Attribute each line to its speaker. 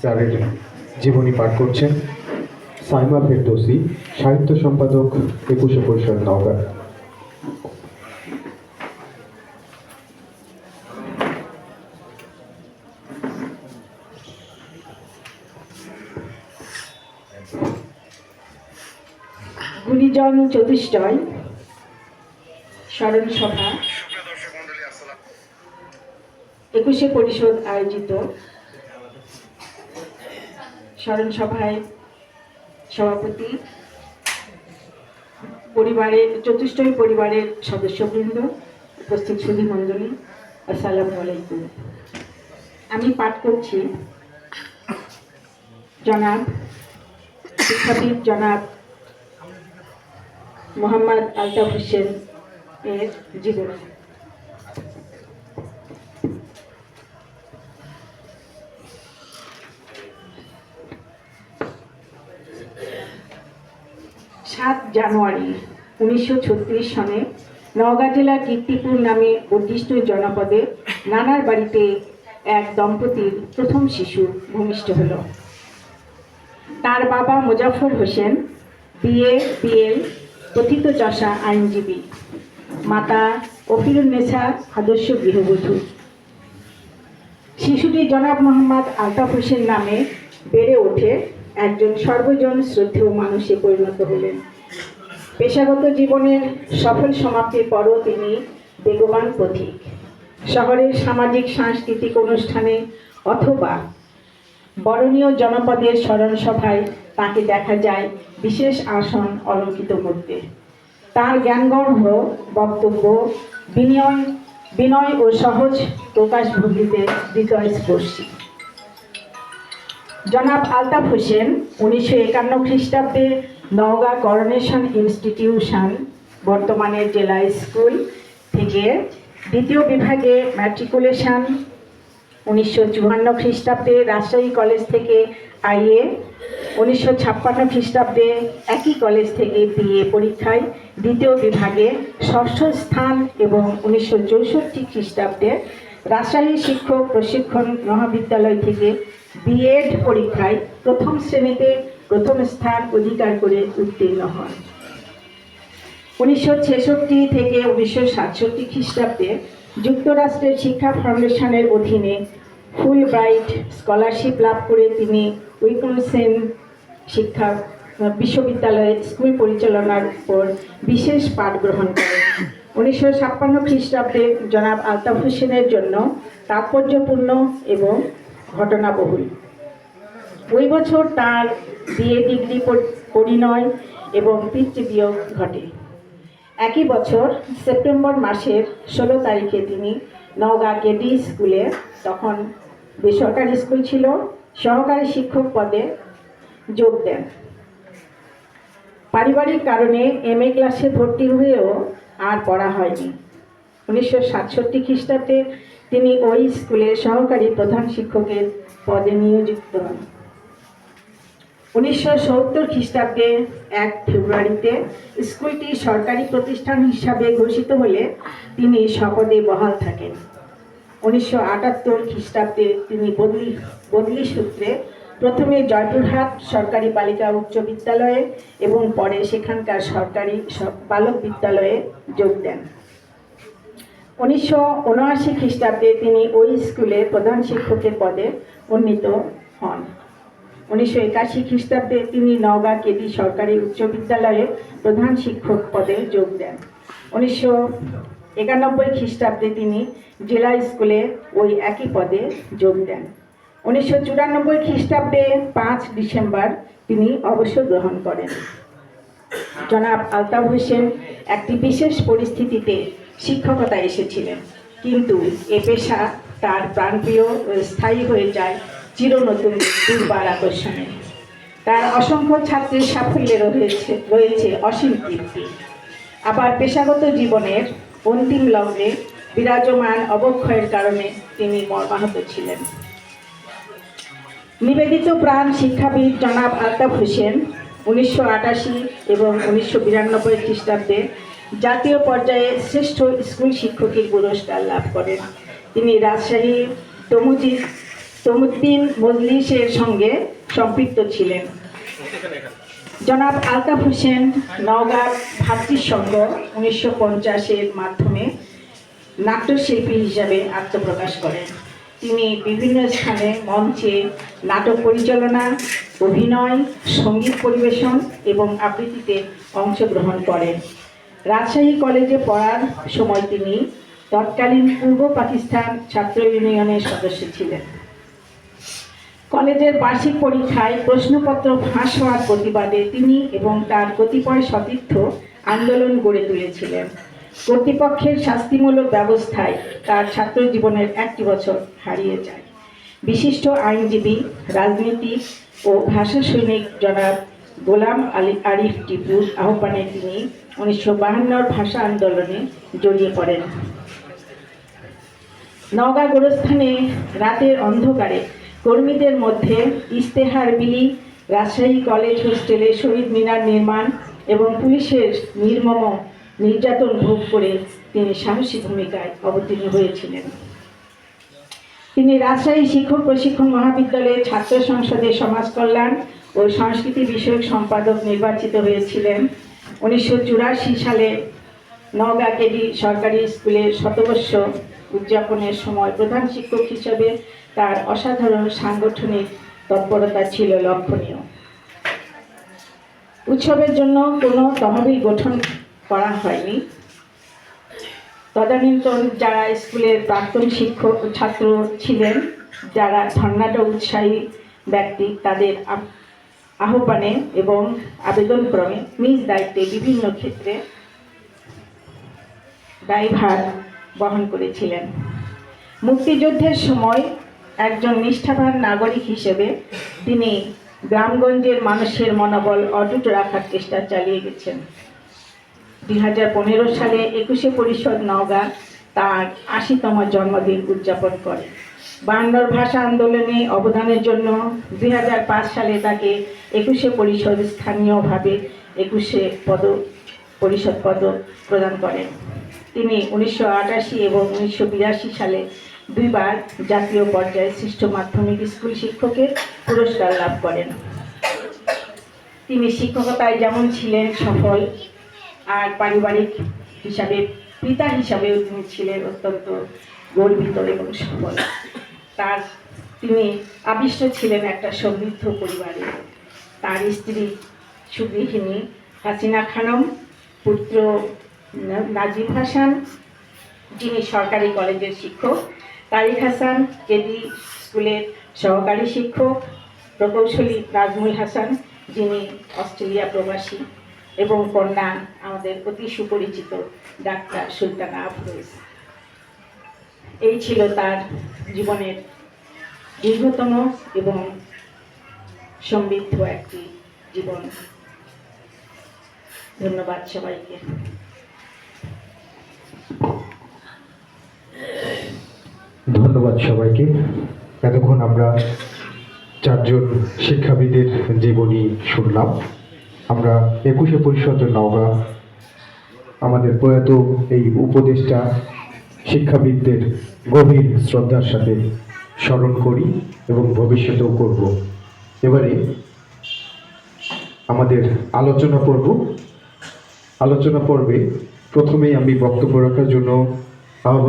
Speaker 1: স্যারের জীবনী পাঠ করছেন সাইমা ফেরদৌসী, সাহিত্য সম্পাদক, ২১শে পরিষদ, নওগাঁ।
Speaker 2: গুণীজন চতুষ্টয় স্মরণ সভা ২১শে পরিষদ আয়োজিত স্মরণ সভায় সভাপতি, চতুষ্টয় পরিবারের সদস্যবৃন্দ, উপস্থিত সুধী মণ্ডলী, আসসালামু আলাইকুম। আমি পাঠ করছি শিক্ষাবিদ জনাব মোহাম্মদ আলতাফ হোসেন এর জীবনী। ৭ জানুয়ারি ১৯৩৬ সনে নওগাঁ জেলার কীর্তিপুর নামে উদ্দিষ্ট জনপদে নানার বাড়িতে এক দম্পতির প্রথম শিশু ভূমিষ্ঠ হল। তার বাবা মোজাফফর হোসেন বিএ বিএল কথিতচষা আইনজীবী, মাতা অফিরুন্নেছা আদর্শ গৃহবধূ। শিশুটি জনাব মোহাম্মদ আলতাফ হোসেন নামে বেড়ে ওঠে একজন সর্বজন শ্রদ্ধেয় মানুষে পরিণত হলেন। পেশাগত জীবনের সফল সমাপ্তির পরও তিনি বেগবান পথিক। শহরের সামাজিক সাংস্কৃতিক অনুষ্ঠানে অথবা বরণীয় জনপদের স্মরণ সভায় তাকে দেখা যায় বিশেষ আসন অলঙ্কিত করতে। তার জ্ঞানগর্ভ বক্তব্য, বিনয় ও সহজ প্রকাশভঙ্গিতে হৃদয়স্পর্শী। জনাব আলতাফ হোসেন ১৯৫১ খ্রিস্টাব্দে নওগাঁ করোনেশন ইনস্টিটিউশন, বর্তমানে জেলা স্কুল থেকে দ্বিতীয় বিভাগে ম্যাট্রিকুলেশন, ১৯৫৪ খ্রিস্টাব্দে রাজশাহী কলেজ থেকে আইএ, ১৯৫৬ খ্রিস্টাব্দে একই কলেজ থেকে বিএ পরীক্ষায় দ্বিতীয় বিভাগে ষষ্ঠ স্থান এবং ১৯৬৪ খ্রিস্টাব্দে রাজশাহী শিক্ষক প্রশিক্ষণ মহাবিদ্যালয় থেকে বিএড পরীক্ষায় প্রথম শ্রেণীতে প্রথম স্থান অধিকার করে উত্তীর্ণ হন। ১৯৬৬ থেকে ১৯৬৭ খ্রিস্টাব্দে যুক্তরাষ্ট্রের শিক্ষা ফাউন্ডেশনের অধীনে ফুল ব্রাইট স্কলারশিপ লাভ করে তিনি উইসকনসিন শিক্ষা বিশ্ববিদ্যালয়ে স্কুল পরিচালনার উপর বিশেষ পাঠ গ্রহণ করেন। ১৯৫৬ খ্রিস্টাব্দে জনাব আলতাফ হোসেনের জন্য তাৎপর্যপূর্ণ এবং ঘটনাবহুল। ওই বছর তার বিএ ডিগ্রি পরিণয় এবং পিতৃবিয়োগ ঘটে। একই বছর সেপ্টেম্বর মাসের ১৬ তারিখে তিনি নওগাঁ কেডি স্কুলে, তখন বেসরকারি স্কুল ছিল, সহকারী শিক্ষক পদে যোগ দেন। পারিবারিক কারণে এমএ ক্লাসে ভর্তি হয়েও আর পড়া হয়নি। ১৯৬৭ খ্রিস্টাব্দে তিনি ওই স্কুলের সহকারী প্রধান শিক্ষকের পদে নিয়োজিত হন। ১৯৭০ খ্রিস্টাব্দে ১ ফেব্রুয়ারিতে স্কুলটি সরকারি প্রতিষ্ঠান হিসাবে ঘোষিত হলে তিনি স্বপদে বহাল থাকেন। ১৯৭৮ খ্রিস্টাব্দে তিনি বদলি সূত্রে প্রথমে জয়পুরহাট সরকারি বালিকা উচ্চ বিদ্যালয়ে এবং পরে সেখানকার সরকারি বালক বিদ্যালয়ে যোগ দেন। ১৯৭৯ খ্রিস্টাব্দে তিনি ওই স্কুলে প্রধান শিক্ষকের পদে উন্নীত হন। ১৯৮১ খ্রিস্টাব্দে তিনি নওগাঁ কেডি সরকারি উচ্চ বিদ্যালয়ে প্রধান শিক্ষক পদে যোগ দেন। ১৯৯১ খ্রিস্টাব্দে তিনি জেলা স্কুলে ওই একই পদে যোগ দেন। ১৯৯৪ খ্রিস্টাব্দে ৫ ডিসেম্বর তিনি অবসর গ্রহণ করেন। জনাব আলতাফ হোসেন একটি বিশেষ পরিস্থিতিতে শিক্ষকতা এসেছিলেন, কিন্তু এ পেশা তার প্রাণপ্রিয় ও স্থায়ী হয়ে যায় চিরনতুন দুর্বার আকর্ষণে। তার অসংখ্য ছাত্রের সাফল্যে রয়েছে অসীম কীর্তি। আবার পেশাগত জীবনের অন্তিম লগ্নে বিরাজমান অবক্ষয়ের কারণে তিনি মর্মাহত ছিলেন। নিবেদিত প্রাণ শিক্ষাবিদ জনাব আলতাফ হোসেন ১৯৮৮ এবং ১৯৯২ খ্রিস্টাব্দে জাতীয় পর্যায়ে শ্রেষ্ঠ স্কুল শিক্ষকের পুরস্কার লাভ করেন। তিনি রাজশাহী তমুদ্দিন মজলিসের সঙ্গে সম্পৃক্ত ছিলেন। জনাব আলতাফ হোসেন নওগাঁ ভাতৃসংঘ 1950-এর মাধ্যমে নাট্যশিল্পী হিসাবে আত্মপ্রকাশ করেন। তিনি বিভিন্ন স্থানে মঞ্চে নাটক পরিচালনা, অভিনয়, সঙ্গীত পরিবেশন এবং আবৃত্তিতে অংশগ্রহণ করেন। রাজশাহী কলেজে পড়ার সময় তিনি তৎকালীন পূর্ব পাকিস্তান ছাত্র ইউনিয়নের সদস্য ছিলেন। কলেজের বার্ষিক পরীক্ষায় প্রশ্নপত্র ফাঁস হওয়ার প্রতিবাদে তিনি এবং তার কতিপয় সতীর্থ আন্দোলন গড়ে তুলেছিলেন। কর্তৃপক্ষের শাস্তিমূলক ব্যবস্থায় তার ছাত্র জীবনের 1 বছর হারিয়ে যায়। বিশিষ্ট আইনজীবী, রাজনীতিক ও ভাষা সৈনিক জনাব গোলাম আরিফ টিপুর আহ্বানে তিনি 1952 ভাষা আন্দোলনে জড়িয়ে পড়েন। নওগাঁ গোরস্থানে রাতের অন্ধকারে কর্মীদের মধ্যে ইশতেহার বিলি, রাজশাহী কলেজ হোস্টেলে শহীদ মিনার নির্মাণ এবং পুলিশের নির্মম নির্যাতন ভোগ করে তিনি সাহসী ভূমিকায় অবতীর্ণ হয়েছিলেন। তিনি রাজশাহী শিক্ষক প্রশিক্ষণ মহাবিদ্যালয়ের ছাত্র সংসদের সমাজ কল্যাণ ও সংস্কৃতি বিষয়ক সম্পাদক নির্বাচিত হয়েছিলেন। 1984 সালে নওগাঁ কেডি সরকারি স্কুলের শতবর্ষ উদযাপনের সময় প্রধান শিক্ষক হিসেবে তার অসাধারণ সাংগঠনিক তৎপরতা ছিল লক্ষণীয়। উৎসবের জন্য কোনো তহবিল গঠন করা হয়নি। তদানীন্তন যারা স্কুলের প্রাক্তন শিক্ষক ছাত্র ছিলেন, যারা ধর্নাঢ্য উৎসাহী ব্যক্তি, তাদের আহ্বানে এবং আবেদনক্রমে নিজ দায়িত্বে বিভিন্ন ক্ষেত্রে দায়ভার বহন করেছিলেন। মুক্তিযুদ্ধের সময় একজন নিষ্ঠাবান নাগরিক হিসেবে তিনি গ্রামগঞ্জের মানুষের মনোবল অটুট রাখার চেষ্টা চালিয়ে গেছেন। 2015 সালে 21শে পরিষদ নওগাঁ তার 80তম জন্মদিন উদযাপন করে। 52 ভাষা আন্দোলনে অবদানের জন্য 2005 সালে তাকে 21শে পরিষদ স্থানীয়ভাবে 21শে পরিষদ পদক প্রদান করেন। তিনি 1988 এবং 1982 সালে 2 বার জাতীয় পর্যায়ে শ্রেষ্ঠ মাধ্যমিক স্কুল শিক্ষকের পুরস্কার লাভ করেন। তিনি শিক্ষকতায় যেমন ছিলেন সফল, আর পারিবারিক হিসাবে পিতা হিসাবেও তিনি ছিলেন অত্যন্ত গর্বিত এবং সফল। তিনি আবিষ্ট ছিলেন একটা সমৃদ্ধ পরিবারে। তার স্ত্রী সুগৃহিণী হাসিনা খানম, পুত্র নাজিব হাসান যিনি সরকারি কলেজের শিক্ষক, তারিক হাসান কেডি স্কুলের সহকারী শিক্ষক, প্রকৌশলী নাজমুল হাসান যিনি অস্ট্রেলিয়া প্রবাসী, এবং কন্যা আমাদের অতি সুপরিচিত ডাক্তার সুলতানা আফরোজ। এই ছিল তার জীবনের দীর্ঘতম এবং সমৃদ্ধ একটি জীবন। ধন্যবাদ সবাইকে।
Speaker 1: ধন্যবাদ সবাইকে। এতক্ষণ আমরা 4জন শিক্ষাবিদের জীবনী শুনলাম। আমরা 21শে পরিষদ নওগাঁ আমাদের প্রয়াত এই উপদেষ্টা শিক্ষাবিদদের গভীর শ্রদ্ধার সাথে স্মরণ করি এবং ভবিষ্যতেও করব। এবারে আমাদের আলোচনা পর্বে প্রথমেই আমি বক্তব্য রাখার জন্য আহ্বান